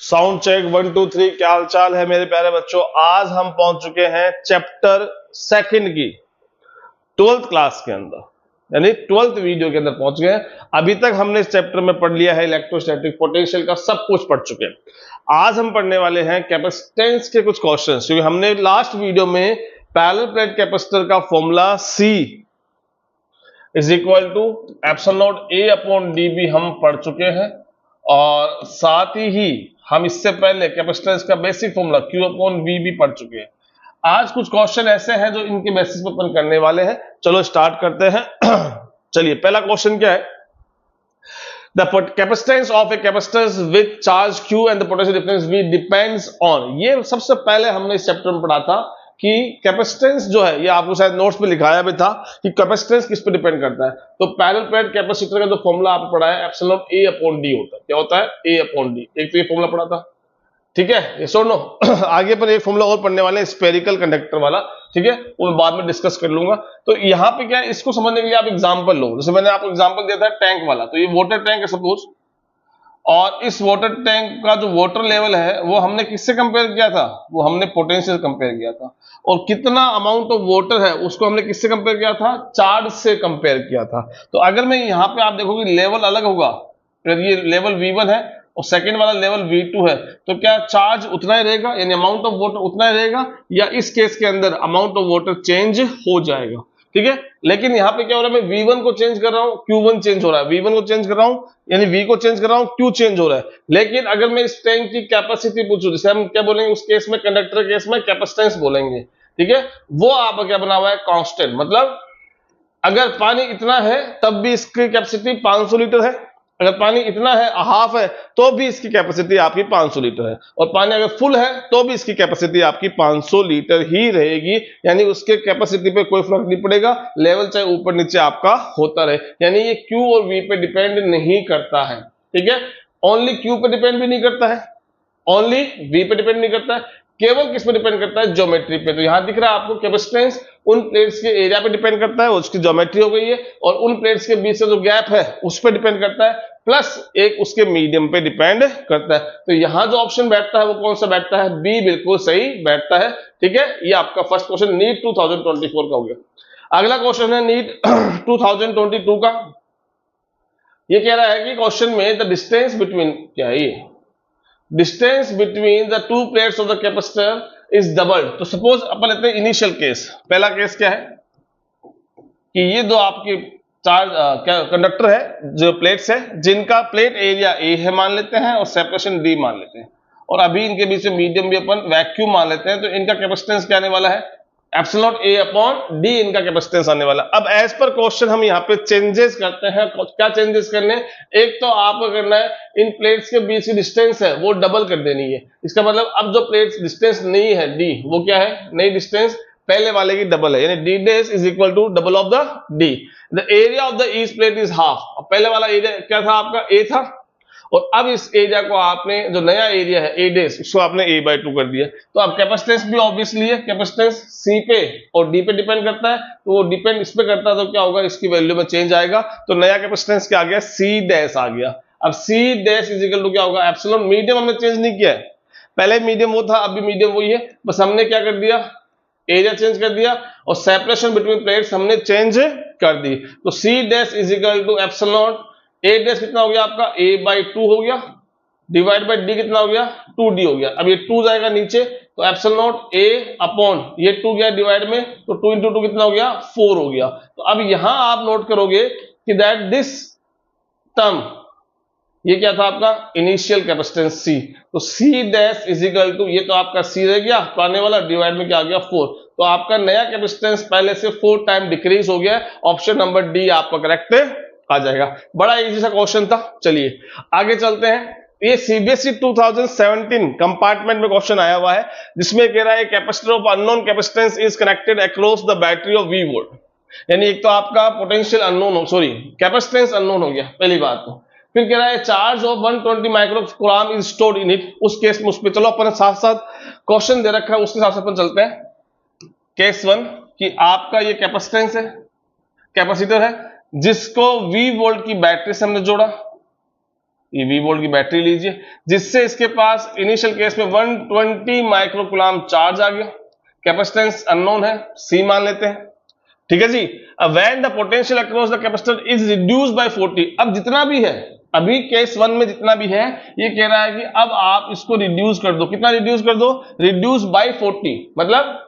Sound check 1 2 3। क्या हाल चाल है मेरे प्यारे बच्चों। आज हम पहुंच चुके हैं चैप्टर सेकंड की 12th क्लास के अंदर, यानी 12th वीडियो के अंदर पहुंच गए हैं। अभी तक हमने इस चैप्टर में पढ़ लिया है इलेक्ट्रोस्टैटिक पोटेंशियल का, सब कुछ पढ़ चुके हैं। आज हम पढ़ने वाले हैं कैपेसिटेंस के कुछ क्वेश्चंस, क्योंकि हमने लास्ट वीडियो में पैरेलल प्लेट कैपेसिटर का formula C is equal to epsilon naught A upon D भी हम पढ़ चुके हैं, और साथ ही हम इससे पहले कैपेसिटेंस का basic formula Q upon V भी पढ़ चुके हैं। आज कुछ क्वेश्चन ऐसे हैं जो इनके बेसिस पर अपन करने वाले हैं। चलो स्टार्ट करते हैं। चलिए, पहला क्वेश्चन क्या है? The capacitance of a capacitor with charge Q and the potential difference V depends on। ये सबसे पहले हमने इस चैप्टर में पढ़ा था कि कैपेसिटेंस जो है, ये आपको शायद नोट्स पे लिखाया भी था कि कैपेसिटेंस किस पे डिपेंड करता है। तो पैरेलल प्लेट कैपेसिटर का जो फॉर्मूला आपको पढ़ा है एप्सिलॉन A अपॉन D होता है। क्या होता है? A upon D। एक तो ये फॉर्मूला पढ़ा था, ठीक है, ये सुन लो। आगे पर एक फॉर्मूला और पढ़ने वाले हैं स्फेरिकल कंडक्टर वाला, ठीक है, वो मैं बाद में डिस्कस कर लूंगा। तो यहाँ पे क्या है, इसको समझने के लिए आप एग्जांपल लो। जैसे मैंने आपको एग्जांपल दिया था टैंक वाला, तो ये वाटर टैंक है सपोज, और इस वाटर टैंक का जो वाटर लेवल है वो हमने किससे कंपेयर किया था? वो हमने पोटेंशियल कंपेयर किया था। और कितना अमाउंट ऑफ वाटर है उसको हमने किससे कंपेयर किया था? चार्ज से कंपेयर किया था। तो अगर मैं यहाँ पे आप देखोगे लेवल अलग होगा, ये लेवल V1 है और सेकंड वाला लेवल V2 है, तो क्या चार्ज उतना ही रहेगा, यानी अमाउंट ऑफ वाटर उतना ही रहेगा, या इस केस के अंदर अमाउंट ऑफ वाटर चेंज हो जाएगा? ठीक है, लेकिन यहाँ पे क्या हो रहा है, मैं V1 को चेंज कर रहा हूँ, Q1 चेंज हो रहा है, V1 को चेंज कर रहा हूँ यानी V को चेंज कर रहा हूँ, Q चेंज हो रहा है। लेकिन अगर मैं इस टैंक की कैपेसिटी पूछूं, जैसे हम क्या बोलेंगे उस केस में, कंडक्टर केस में कैपेसिटेंस बोलेंगे, ठीक है, वो आपका क्या बना हुआ है? कांस्टेंट। मतलब अगर पानी इतना है तब भी इसकी कैपेसिटी 500 लीटर है, अगर पानी इतना है हाफ है तो भी इसकी कैपेसिटी आपकी 500 लीटर है, और पानी अगर फुल है तो भी इसकी कैपेसिटी आपकी 500 लीटर ही रहेगी। यानी उसके कैपेसिटी पे कोई फर्क नहीं पड़ेगा, लेवल चाहे ऊपर नीचे आपका होता रहे। यानी ये Q और V पे डिपेंड नहीं करता है, ठीक है, ओनली Q पे डिपेंड भी नहीं करता है, ओनली V पे डिपेंड नहीं करता है, केवल किस पे डिपेंड करता है? ज्योमेट्री पे। तो यहां दिख रहा है आपको कैपेसिटेंस उन प्लेट्स के एरिया पे डिपेंड करता है, उसकी ज्योमेट्री हो गई है, और उन प्लेट्स के बीच से जो गैप है उस पे डिपेंड करता है, प्लस एक उसके मीडियम पे डिपेंड करता है। तो यहां जो ऑप्शन बैठता है वो कौन सा बैठता है? बी बिल्कुल सही बैठता है, ठीक है। ये आपका फर्स्ट क्वेश्चन नीट 2024 का हो गया। अगला क्वेश्चन है नीट 2022 का। ये कह रहा है कि क्वेश्चन में द डिस्टेंस बिटवीन, क्या है ये, distance between the two plates of the capacitor is doubled. तो सपोज अपन लेते हैं इनिशियल केस। पहला केस क्या है कि ये दो आपकी चार कंडक्टर है, जो प्लेट्स है, जिनका प्लेट एरिया A है मान लेते हैं और सेपरेशन D मान लेते हैं, और अभी इनके बीच में मीडियम भी अपन वैक्यूम मान लेते हैं। तो इनका कैपेसिटेंस क्या आने वाला है? एप्सिलॉन A अपॉन D इनका कैपेसिटेंस आने वाला। अब एज पर क्वेश्चन हम यहाँ पे चेंजेस करते हैं। क्या चेंजेस करने? एक तो आपको करना है इन प्लेट्स के बीच की डिस्टेंस है वो डबल कर देनी है। इसका मतलब अब जो प्लेट्स डिस्टेंस नहीं है D, वो क्या है? नई डिस्टेंस पहले वाले की डबल है, यानी D dash is equal to double of the D। The area of the each plate is half. पहले वाला एरिया क्या था आपका? A था, और अब इस एरिया को आपने, जो नया एरिया है A डैश, उसको आपने A/2 कर दिया। तो अब कैपेसिटेंस भी ऑब्वियसली है, कैपेसिटेंस C पे और D पे डिपेंड करता है, तो वो डिपेंड इस पे करता है, तो क्या होगा? इसकी वैल्यू में चेंज आएगा। तो नया कैपेसिटेंस क्या आ गया? C डैश आ गया। अब C dash is equal to क्या होगा? एप्सिलॉन। मीडियम हमने चेंज नहीं किया है, पहले मीडियम वो था, अभी मीडियम वही है, बस हमने क्या कर दिया? एरिया चेंज कर दिया, और सेपरेशन बिटवीन प्लेट्स हमने चेंज कर दी। तो C dash is equal to epsilon. A dash कितना हो गया आपका? A/2 हो गया, डिवाइड बाय D कितना हो गया? 2D हो गया। अब ये 2 जाएगा नीचे, तो एप्सिलॉन A अपॉन ये 2 गया डिवाइड में, तो 2 इंटू 2 कितना हो गया? 4 हो गया। तो अब यहां आप नोट करोगे कि दैट दिस टर्म, ये क्या था आपका? Initial capacitance C। तो C dash is equal to, ये तो आपका C रह गया पुराने वाला, डिवाइड में क्या आ गया? 4। तो आपका नया कैपेसिटेंस पहले से 4 टाइम डिक्रीज हो गया। ऑप्शन नंबर D आपका करेक्ट आ जाएगा। बड़ा इजी सा क्वेश्चन था। चलिए आगे चलते हैं। ये CBSE 2017 कंपार्टमेंट में क्वेश्चन आया हुआ है, जिसमें कह रहा है capacitor of unknown capacitance is connected across the battery of V volt. यानी एक तो आपका पोटेंशियल अननोन हो, सॉरी कैपेसिटेंस अननोन हो गया पहली बात तो। फिर कह रहा है charge of 120 microcoulomb is stored in it. उस केस में उस पर चलो अपन साथ साथ क्वेश्चन दे रखा है उसके हिसाब से अपन चलते हैं। केस 1 कि आपका ये कैपेसिटेंस है, कैपेसिटर है, जिसको V वोल्ट की बैटरी से हमने जोड़ा, ये V वोल्ट की बैटरी लीजिए, जिससे इसके पास इनिशियल केस में 120 माइक्रोकूलम चार्ज आ गया, कैपेसिटेंस अननोन है, C मान लेते हैं, ठीक है जी। When the potential across the capacitor is reduced by 40, अब जितना भी है, अभी केस 1 में जितना भी है, ये कह रहा है कि अब आप इसको रिड्यूस कर दो, कितना रिड्यूस कर दो, रिड्यूस बाय 40, मतलब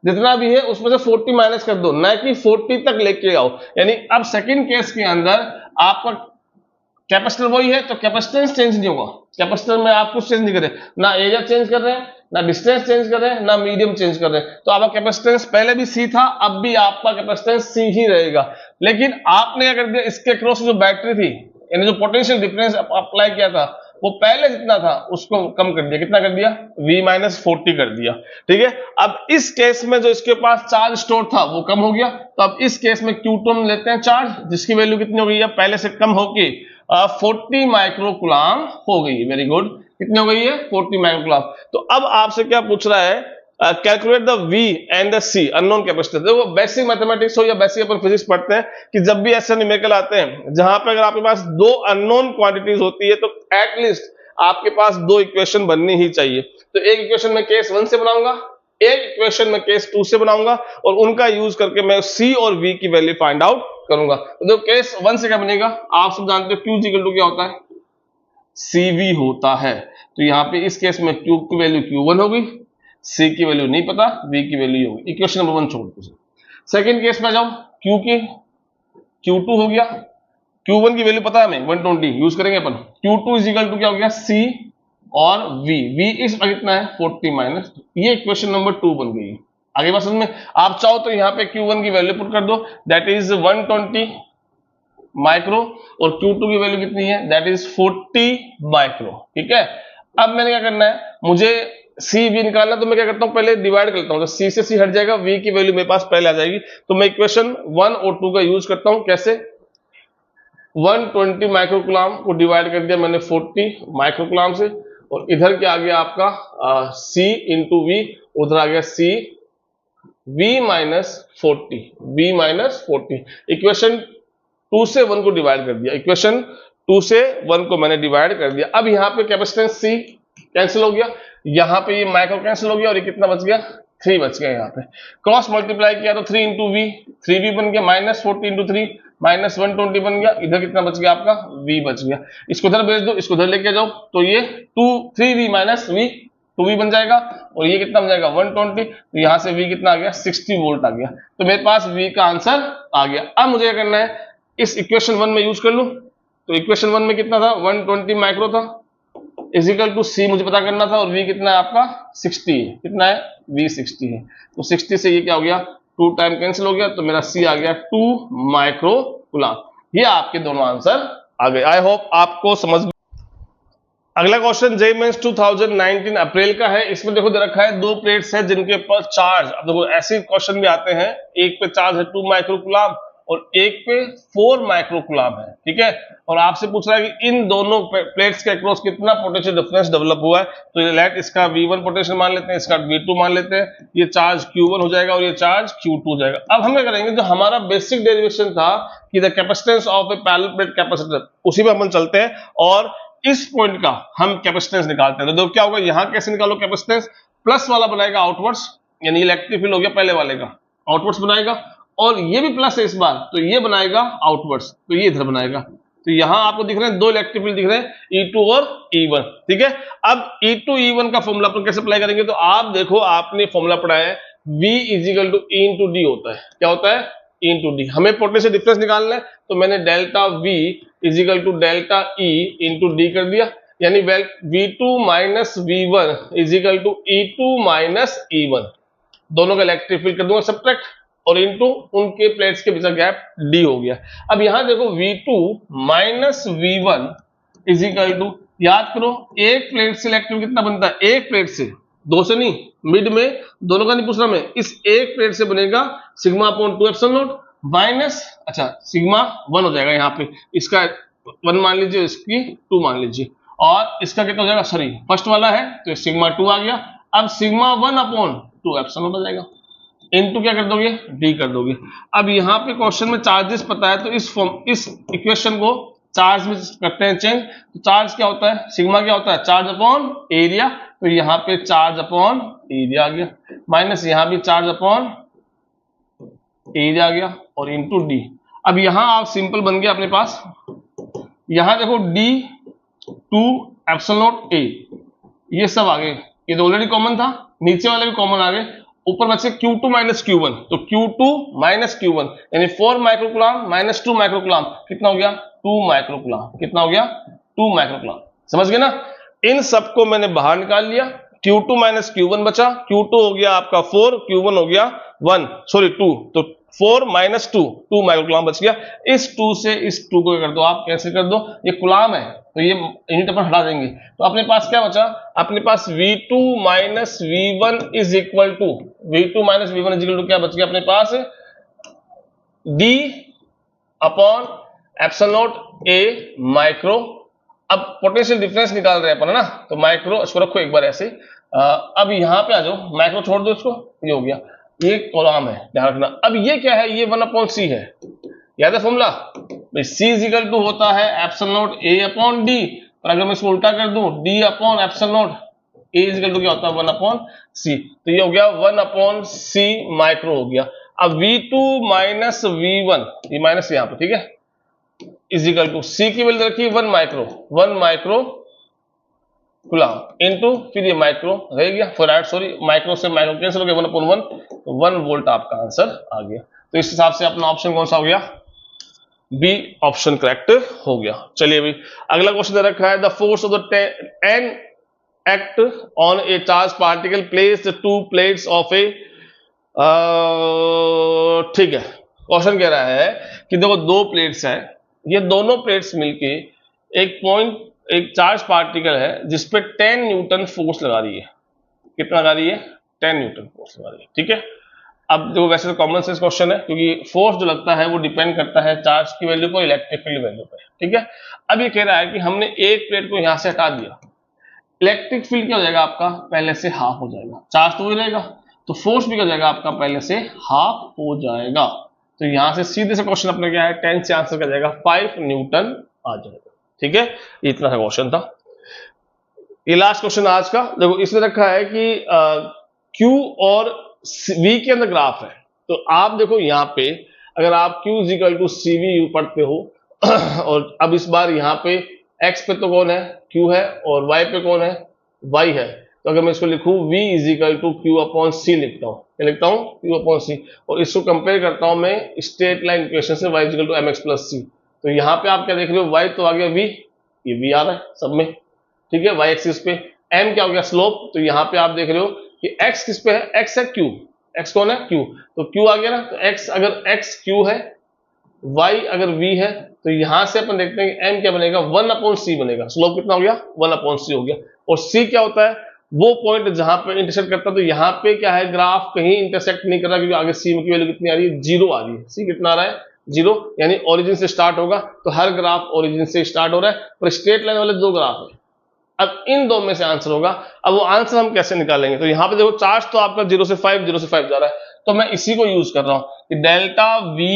जितना भी है उसमें से 40 माइनस कर दो, ना कि 40 तक लेके आओ। यानी अब सेकंड केस के अंदर आपका कैपेसिटर वही है तो कैपेसिटेंस चेंज नहीं होगा, कैपेसिटर में आप कुछ चेंज नहीं कर रहे, ना एरिया चेंज कर रहे हैं, ना डिस्टेंस चेंज कर रहे हैं, ना मीडियम चेंज कर रहे हैं, तो आपका कैपेसिटेंस पहले भी C था, अब भी आपका कैपेसिटेंस C ही रहेगा। लेकिन आपने क्या कर दिया, इसके अक्रॉस जो बैटरी थी, यानी जो पोटेंशियल डिफरेंस अप्लाई किया था, वो पहले जितना था उसको कम कर दिया, कितना कर दिया, V-40 कर दिया, ठीक है। अब इस केस में जो इसके पास चार्ज स्टोर था वो कम हो गया, तो अब इस केस में Q2 हम लेते हैं चार्ज, जिसकी वैल्यू कितनी हो गई है, पहले से कम होके 40 माइक्रोकूलम हो गई है। वेरी गुड, कितनी हो गई है, 40 माइक्रोकूलम। तो अब आपसे क्या पूछ रहा है, calculate the V and the C unknown capacitor. देखो बेसिक मैथमेटिक्स हो या बेसिक अपन फिजिक्स पढ़ते हैं कि जब भी ऐसे न्यूमेरिकल आते हैं जहां पे अगर आपके पास दो अननोन क्वांटिटीज होती है तो एटलीस्ट आपके पास दो इक्वेशन बननी ही चाहिए। तो एक इक्वेशन में केस 1 से बनाऊंगा, एक इक्वेशन में केस 2 से बनाऊंगा, और उनका यूज करके मैं C और V की वैल्यू फाइंड आउट करूंगा। तो केस 1 से क्या बनेगा, आप सब जानते हो Q इक्वल टू क्या होता है, CV होता है। तो यहाँ पे इस केस में Q की वैल्यू Q1 होगी, C की वैल्यू नहीं पता, V की वैल्यू होगी। इक्वेशन नंबर 1 छोड़ दो। सेकंड केस में जाओ, Q की Q2 हो गया, Q1 की वैल्यू पता है हमें 120, यूज करेंगे अपन। Q2 इज इक्वल टू क्या हो गया, C और V इस कितना है 40 माइनस, ये इक्वेशन नंबर 2 बन गई। आगे बात समझ में, आप चाहो तो यहाँ पे Q1 की वैल्यू पुट कर दो, दैट इज 120 माइक्रो, और Q2 की वैल्यू कितनी है, दैट इज 40 माइक्रो, ठीक है। अब मैंने क्या करना है, मुझे C V निकालना, तो मैं क्या करता हूं, पहले डिवाइड करता हूं, तो C से C हट जाएगा, V की वैल्यू मेरे पास पहले आ जाएगी, तो मैं इक्वेशन 1 और 2 का यूज करता हूं। कैसे, 120 माइक्रोकूलम को डिवाइड कर दिया मैंने 40 माइक्रोकूलम से, और इधर क्या आ गया आपका C इंटू V, उधर आ गया C V-40, इक्वेशन 2 से 1 को डिवाइड कर दिया, इक्वेशन 2 से 1 को मैंने डिवाइड कर दिया। अब यहाँ पे कैपेसिटेंस C कैंसिल हो गया, यहाँ पे ये माइक्रो कैंसिल हो गया, और ये कितना बच गया, 3 बच गया। यहाँ पे क्रॉस मल्टीप्लाई किया तो 3 इंटू V, 3V बन गया, -40 इंटू 3 -120 बन गया, इधर कितना बच गया आपका, V बच गया। इसको इधर भेज दो, इसको इधर लेके जाओ, तो ये 3V माइनस V 2V बन जाएगा, और ये कितना बन जाएगा 120, तो यहाँ से V कितना आ गया, 60 वोल्ट आ गया। तो मेरे पास V का आंसर आ गया। अब मुझे क्या करना है, इस इक्वेशन 1 में यूज कर लूं, तो इक्वेशन 1 में कितना था, 120 माइक्रो था, इज इक्वल टू C मुझे पता करना था, और V कितना है आपका 60 है, कितना है, V 60 है। तो 60 से ये क्या हो गया, 2 टाइम कैंसिल हो गया, तो मेरा C आ गया 2 माइक्रोकूलम। ये आपके दोनों आंसर आ गए। आई होप आपको समझ। अगला क्वेश्चन जेईई मेंस 2019 अप्रैल का है। इसमें देखो दे रखा है 2 प्लेट्स है जिनके ऊपर चार्ज, अब देखो ऐसे क्वेश्चन भी आते हैं, एक पे चार्ज है 2 माइक्रोकूलम और एक पे 4 माइक्रोकूलम है, ठीक है। और आपसे पूछ रहा है कि इन दोनों प्लेट्स के अक्रॉस कितना पोटेंशियल डिफरेंस डेवलप हुआ है। तो ये लेट इसका V1 पोटेंशियल मान लेते हैं, इसका V2 मान लेते हैं, ये चार्ज Q1 हो जाएगा और ये चार्ज Q2 हो जाएगा। अब हम क्या करेंगे, जो हमारा बेसिक डेरिवेशन था कि the capacitance of A parallel plate capacitor, उसी में हम चलते हैं और इस पॉइंट का हम कैपेसिटेंस निकालते हैं। तो क्या होगा, यहां कैसे निकालो कैपेसिटेंस, प्लस वाला बनाएगा आउटवर्ड्स, यानी इलेक्ट्रिक फील्ड हो गया पहले वाले का, आउटवर्ड्स बनाएगा, और ये भी प्लस है इस बार, तो ये बनाएगा आउटवर्ड्स, तो ये इधर बनाएगा। तो यहां आपको दिख रहे हैं 2 इलेक्ट्रिक फील्ड दिख रहे हैं, E2 और E1, ठीक है। अब E2 E1 का फॉर्मूला अपन कैसे अप्लाई करेंगे, तो आप देखो आपने फॉर्मूला पढ़ा है, V is equal to E into D होता है। क्या होता है, E इंटू डी। हमें पोटेंशियल डिफरेंस निकालना है, तो मैंने delta V is equal to delta E into D कर दिया, यानी V2 minus V1 is equal to E2 minus E1, दोनों का इलेक्ट्रिक फील्ड कर दूंगा सब्ट्रैक्ट, और इनटू उनके प्लेट्स के बीच का गैप D हो गया। अब यहां देखो V2 minus V1 is equal to, याद करो एक प्लेट से इलेक्ट्रिक कितना बनता है, एक प्लेट से, 2 से नहीं, मिड में, दोनों का नहीं पूछ रहा मैं, इस एक प्लेट से बनेगा sigma upon 2 epsilon not minus, अच्छा सिग्मा 1 हो जाएगा, यहाँ पे इसका 1 मान लीजिए, इसकी 2 मान लीजिए, और इसका कितना हो जाएगा, सॉरी फर्स्ट वाला है तो सिग्मा 2 आ गया। अब सिग्मा 1 अपॉन 2 एप्सिलॉन हो जाएगा, इनटू क्या कर दोगे, डी कर दोगे। अब यहाँ पे क्वेश्चन में चार्जेस पता है, तो इस इक्वेशन को चार्ज में करते हैं चेंज, तो चार्ज क्या होता है, सिग्मा क्या होता है, चार्ज अपॉन एरिया, तो यहाँ पे चार्ज अपॉन एरिया आ गया, माइनस यहाँ भी चार्ज अपॉन एरिया आ गया और इनटू डी। अब यहाँ आप सिंपल बन गया अपने पास, यहाँ देखो D to epsilon naught A, ये सब आ गए, ये तो ऑलरेडी कॉमन था, नीचे वाले भी कॉमन आ गए, ऊपर बचे Q2 माइनस Q1, तो Q2 माइनस Q1 यानी 4 माइक्रोकुलाम माइनस 2 माइक्रोकुलाम कितना हो गया, 2 माइक्रोकुलाम, कितना हो गया, 2 माइक्रोकुलाम। समझ गए ना, इन सबको मैंने बाहर निकाल लिया, Q2 माइनस Q1 बचा, Q2 हो गया आपका 4, Q1 हो गया 1 सॉरी 2, तो 4 माइनस 2 माइक्रोकुलाम बच गया। इस 2 से इस 2 को कर दो, आप कैसे कर दो, ये कुलाम है तो ये यूनिट अपन हटा देंगे, तो अपने पास क्या बचा, अपने पास V2 minus V1 is equal to, V2 minus V1 is equal to क्या बच गया अपने पास, D upon epsilon naught A micro. अब पोटेंशियल डिफरेंस निकाल रहे हैं अपन है ना, तो माइक्रो इसको रखो एक बार ऐसे, अब यहाँ पे आ जाओ, माइक्रो छोड़ दो इसको, ये हो गया, ये कॉलम है, ध्यान रखना। अब ये क्या है, ये 1 अपॉन सी है, याद है formula, C is equal to होता है epsilon naught A upon D, और अगर मैं इसको उल्टा कर दूं, D upon epsilon naught A is equal to क्या होता है 1 अपॉन सी, तो ये हो गया 1 अपॉन सी माइक्रो हो गया। अब V2 माइनस V1, ये माइनस यहाँ पे, ठीक है, इज इक्वल टू सी की वैल्यू रखी 1 माइक्रो कुलाम इनटू, फिर ये माइक्रो रह गया फैराड, सॉरी माइक्रो से माइक्रो कैंसिल हो गया, 1 अपॉन 1, तो 1 वोल्ट आपका आंसर आ गया। तो इस हिसाब से अपना ऑप्शन कौन सा हो गया, बी ऑप्शन करेक्ट हो गया। चलिए अभी अगला क्वेश्चन दे रखा है, the force of the an act on a charge particle place the 2 plates of A, ठीक है, क्वेश्चन कह रहा है कि देखो 2 प्लेट्स है, ये दोनों प्लेट्स मिलके एक चार्ज पार्टिकल है जिसपे 10 न्यूटन फोर्स लगा रही है, कितना लगा रही है, 10 न्यूटन फोर्स लगा रही है, ठीक है। अब देखो वैसे तो कॉमन सेंस क्वेश्चन है, क्योंकि फोर्स जो लगता है वो डिपेंड करता है चार्ज की वैल्यू पर, इलेक्ट्रिक फील्ड वैल्यू पर, ठीक है। अब ये कह रहा है कि हमने एक प्लेट को यहां से हटा दिया, इलेक्ट्रिक फील्ड क्या हो जाएगा आपका, पहले से हाफ हो जाएगा, चार्ज तो वही रहेगा, तो फोर्स भी क्या हो जाएगा आपका पहले से हाफ हो जाएगा। तो यहां से सीधे से क्वेश्चन अपने क्या है, 10 से आंसर क्या जाएगा 5 न्यूटन आ जाएगा, ठीक है। इतना सा क्वेश्चन था। ये लास्ट क्वेश्चन आज का, देखो इसमें रखा है कि Q और V के अंदर ग्राफ है, तो आप देखो यहाँ पे अगर आप Q is equal to CV पढ़ते हो और अब इस बार यहाँ पे X पे तो कौन है, Q है, और Y पे कौन है, Y है, तो अगर मैं इसको लिखूं V is equal to Q upon C लिखता हूँ, क्या लिखता हूँ, Q अपॉन C, और इसको कंपेयर करता हूं मैं स्ट्रेट लाइन इक्वेशन से Y is equal to mx plus C, तो यहाँ पे आप क्या देख रहे हो, Y तो आ गया V, ये V आ रहा है सब में, ठीक है, Y एक्सिस पे, M क्या हो गया स्लोप, तो यहाँ पे आप देख रहे हो कि X किस पे है, X है Q, X कौन है Q, तो Q आ गया ना, तो X अगर X Q है, Y अगर V है, तो यहां से अपन देखते हैं कि M क्या बनेगा, 1 अपॉन C बनेगा, स्लोप कितना हो गया 1 अपॉन C हो गया, और C क्या होता है, वो पॉइंट जहां पे इंटरसेक्ट करता है, तो यहाँ पे क्या है, ग्राफ कहीं इंटरसेक्ट नहीं कर रहा, क्योंकि आगे C की वैल्यू कितनी आ रही है, 0 आ रही है, C कितना आ रहा है 0, यानी ओरिजिन से स्टार्ट होगा, तो हर ग्राफ ओरिजिन से स्टार्ट हो रहा है, पर स्ट्रेट लाइन वाले 2 ग्राफ है, अब इन 2 में से आंसर होगा। अब वो आंसर हम कैसे निकालेंगे, तो यहाँ पे देखो चार्ज तो आपका 0 से 5 जा रहा है, तो मैं इसी को यूज कर रहा हूं कि delta V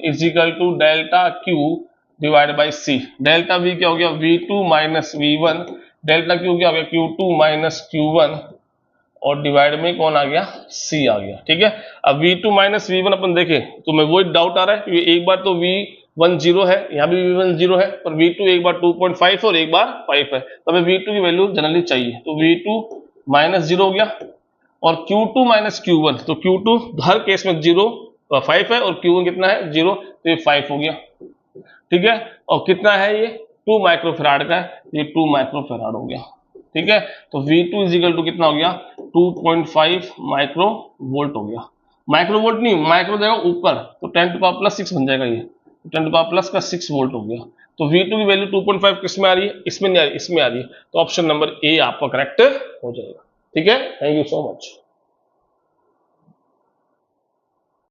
is equal to delta Q divide by C, delta V क्या हो गया V2 minus V1, delta Q क्या हो गया Q2 माइनस Q1, और डिवाइड में कौन आ गया, C आ गया, ठीक है। अब V2 माइनस V1 अपन देखें तो मैं वो डाउट आ रहा है, क्योंकि एक बार तो V1 0 है, यहाँ भी V1 0 है, पर V2 एक बार 2.5 और एक बार 5 है, तो हमें V2 की वैल्यू जनरली चाहिए, तो V2 माइनस 0 हो गया, और Q2 माइनस Q1, तो Q2 हर केस में 5 है, और Q1 कितना है 0, तो ये 5 हो गया, ठीक है, और कितना है ये 2 माइक्रोफैराड का है, ये 2 माइक्रोफैराड हो गया, ठीक है। तो V2 इज इक्वल टू कितना हो गया 2.5 माइक्रो वोल्ट हो गया, माइक्रो वोल्ट नहीं, माइक्रो जाएगा ऊपर, तो 10 टू पावर प्लस 6 बन जाएगा, ये 10 टू पावर प्लस का 6 वोल्ट हो गया। तो V2 की वैल्यू 2.5 किस में आ रही है, इसमें नहीं आ रही, इसमें आ रही है, तो ऑप्शन नंबर ए आपका करेक्ट हो जाएगा, ठीक है। Thank you so much.